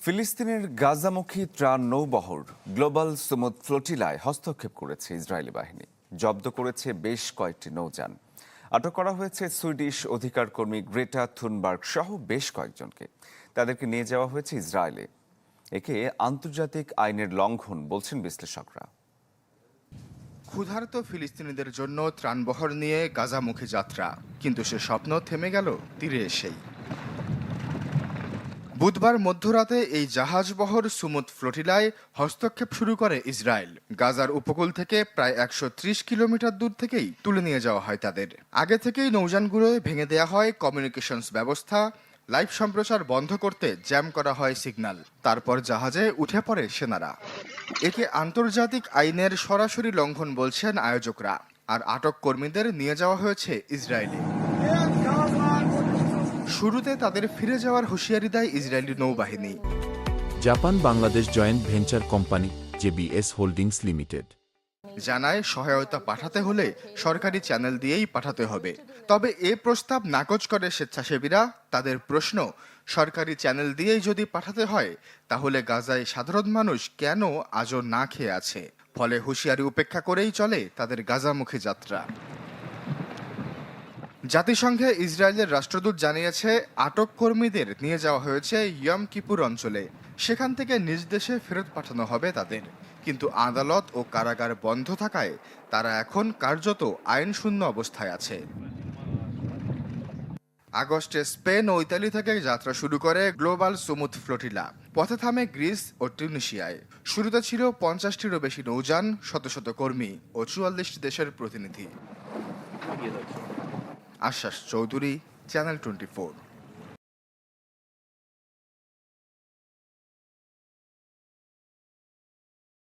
ফিলিস্তিনের গাজামুখী ত্রাণ নৌবহর global Sumud ফ্লোটিলায় হস্তক্ষেপ করেছে ইসরায়েলি বাহিনী। জব্দ করেছে বেশ কয়েকটি নৌযান। আটক করা হয়েছে সুইডিশ অধিকার কর্মী গ্রেটা থুনবার্গ সহ বেশ কয়েকজনকে। তাদেরকে নিয়ে যাওয়া হয়েছে ইসরায়েলে। একে আন্তর্জাতিক আইনের লঙ্ঘন বলছেন বিশ্লেষকরা। ক্ষুধার্ত ফিলিস্তিনিদের জন্য ত্রাণবহর নিয়ে গাজামুখী যাত্রা, কিন্তু সে স্বপ্ন থেমে গেল তীরে এসেই। বুধবার মধ্যরাতে এই জাহাজবহর সুমুদ ফ্লোটিলায় হস্তক্ষেপ শুরু করে ইসরায়েল। গাজার উপকূল থেকে প্রায় ১৩০ কিলোমিটার দূর থেকেই তুলে নিয়ে যাওয়া হয় তাদের। আগে থেকেই নৌযানগুলোয় ভেঙে দেওয়া হয় কমিউনিকেশনস ব্যবস্থা, লাইভ সম্প্রচার বন্ধ করতে জ্যাম করা হয় সিগন্যাল। তারপর জাহাজে উঠে পড়ে সেনারা। একে আন্তর্জাতিক আইনের সরাসরি লঙ্ঘন বলছেন আয়োজকরা। আর আটক কর্মীদের নিয়ে যাওয়া হয়েছে ইসরায়েলে। শুরুতে তাদের ফিরে যাওয়ার হুঁশিয়ারি দেয় ইসরায়েলি নৌবাহিনী। Japan Bangladesh joint venture company JBS holdings limited জানায় সহায়তা পাঠাতে হলে সরকারি চ্যানেল দিয়েই পাঠাতে হবে। তবে এ প্রস্তাব নাকচ করে স্বেচ্ছাসেবীরা। তাদের প্রশ্ন, সরকারি চ্যানেল দিয়েই যদি পাঠাতে হয় তাহলে গাজায় সাধারণ মানুষ কেন আজও না খেয়ে আছে? ফলে হুঁশিয়ারি উপেক্ষা করেই চলে তাদের গাজামুখী যাত্রা। জাতিসংঘে ইসরায়েলের রাষ্ট্রদূত জানিয়েছে, আটক কর্মীদের নিয়ে যাওয়া হয়েছে ইয়ম কিপুর অঞ্চলে। সেখান থেকে নিজ দেশে ফেরত পাঠানো হবে তাদের। কিন্তু আদালত ও কারাগার বন্ধ থাকায় তারা এখন কার্যত আইনশূন্য অবস্থায় আছে। আগস্টে স্পেন ও ইতালি থেকে যাত্রা শুরু করে গ্লোবাল সুমুদ ফ্লোটিলা। পথে থামে গ্রিস ও টিউনিশিয়ায়। শুরুতে ছিল ৫০টিরও বেশি নৌযান, শত শত কর্মী ও ৪৪টি দেশের প্রতিনিধি। আশ্বাস চৌধুরী, চ্যানেল 24।